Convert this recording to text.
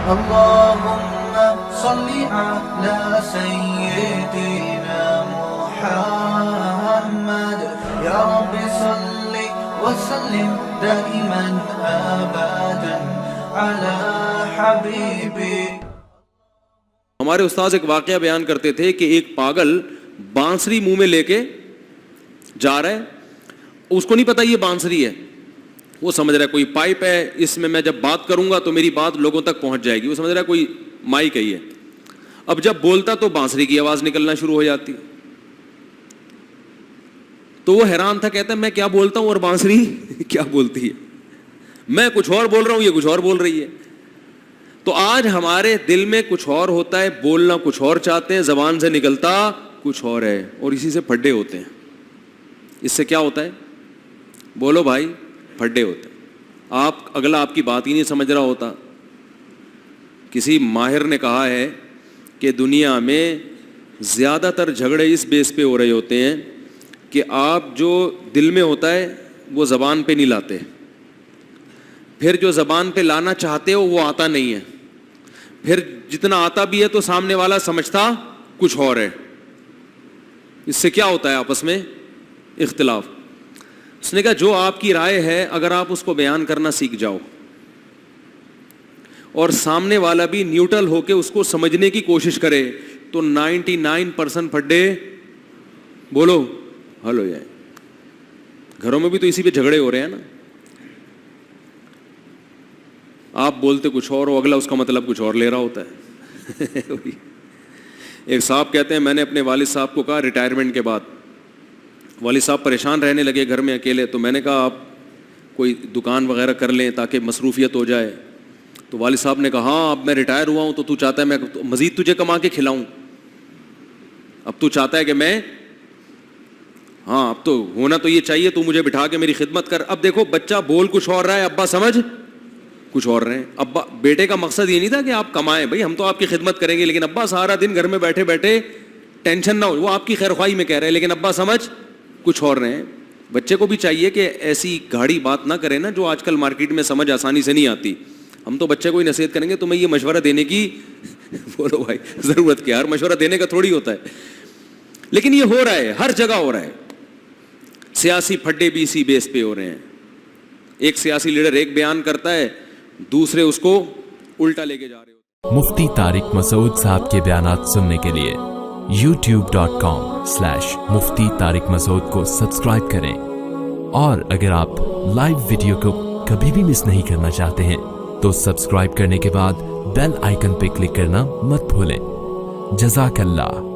اللهم صل على سيدنا محمد يا رب صل وسلم دائما ابدا على حبيبي. ہمارے استاذ ایک واقعہ بیان کرتے تھے کہ ایک پاگل بانسری منہ میں لے کے جا رہا ہے, اس کو نہیں پتا یہ بانسری ہے, وہ سمجھ رہا ہے کوئی پائپ ہے, اس میں جب بات کروں گا تو میری بات لوگوں تک پہنچ جائے گی, وہ سمجھ رہا ہے کوئی مائک ہے. اب جب بولتا تو بانسری کی آواز نکلنا شروع ہو جاتی, تو وہ حیران تھا, کہتا ہے میں کیا بولتا ہوں اور بانسری کیا بولتی ہے, میں کچھ اور بول رہا ہوں, یہ کچھ اور بول رہی ہے. تو آج ہمارے دل میں کچھ اور ہوتا ہے, بولنا کچھ اور چاہتے ہیں, زبان سے نکلتا کچھ اور ہے, اور اسی سے پھڈے ہوتے ہیں. اس سے کیا ہوتا ہے, بولو بھائی, پھڈے ہوتے ہیں. اگلا آپ کی بات ہی نہیں سمجھ رہا ہوتا. کسی ماہر نے کہا ہے کہ دنیا میں زیادہ تر جھگڑے اس بیس پہ ہو رہے ہوتے ہیں کہ آپ جو دل میں ہوتا ہے وہ زبان پہ نہیں لاتے, پھر جو زبان پہ لانا چاہتے ہو وہ آتا نہیں ہے, پھر جتنا آتا بھی ہے تو سامنے والا سمجھتا کچھ اور ہے. اس سے کیا ہوتا ہے آپس میں اختلاف. اس نے کہا جو آپ کی رائے ہے اگر آپ اس کو بیان کرنا سیکھ جاؤ اور سامنے والا بھی نیوٹرل ہو کے اس کو سمجھنے کی کوشش کرے تو 99% پھڈے بولو حل ہو جائے. گھروں میں بھی تو اسی پہ جھگڑے ہو رہے ہیں نا, آپ بولتے کچھ اور ہو, اگلا اس کا مطلب کچھ اور لے رہا ہوتا ہے. ایک صاحب کہتے ہیں میں نے اپنے والد صاحب کو کہا ریٹائرمنٹ کے بعد, والد صاحب پریشان رہنے لگے گھر میں اکیلے, تو میں نے کہا آپ کوئی دکان وغیرہ کر لیں تاکہ مصروفیت ہو جائے. تو والد صاحب نے کہا ہاں اب میں ریٹائر ہوا ہوں تو تو چاہتا ہے میں مزید تجھے کما کے کھلاؤں, اب تو چاہتا ہے کہ میں, ہاں اب تو ہونا تو یہ چاہیے تو مجھے بٹھا کے میری خدمت کر. اب دیکھو بچہ بول کچھ اور رہا ہے, ابا سمجھ کچھ اور رہے ہیں. ابا بیٹے کا مقصد یہ نہیں تھا کہ آپ کمائیں, بھائی ہم تو آپ کی خدمت کریں گے, لیکن ابا سارا دن گھر میں بیٹھے بیٹھے ٹینشن نہ ہو, وہ آپ کی خیر خواہی میں کہہ رہے ہیں لیکن ابا سمجھ کچھ اور رہے ہیں. بچے کو بھی چاہیے کہ ایسی گاڑی بات نہ کرے نا جو آج کل مارکیٹ میں سمجھ آسانی سے نہیں آتی. ہم تو بچے کو ہی نصیحت کریں گے تمہیں یہ مشورہ دینے کی بولو بھائی ضرورت کیا, ہر مشورہ دینے کا تھوڑی ہوتا ہے. لیکن یہ ہو رہا ہے, ہر جگہ ہو رہا ہے. سیاسی پھڈے بھی اسی بیس پہ ہو رہے ہیں. ایک سیاسی لیڈر ایک بیان کرتا ہے, دوسرے اس کو الٹا لے کے جا رہے ہوتے. مفتی طارق مسعود صاحب کے بیانات سننے کے لیے youtube.com/مفتی طارق مسعود کو سبسکرائب کریں, اور اگر آپ لائیو ویڈیو کو کبھی بھی مس نہیں کرنا چاہتے ہیں تو سبسکرائب کرنے کے بعد بیل آئیکن پہ کلک کرنا مت بھولیں. جزاک اللہ.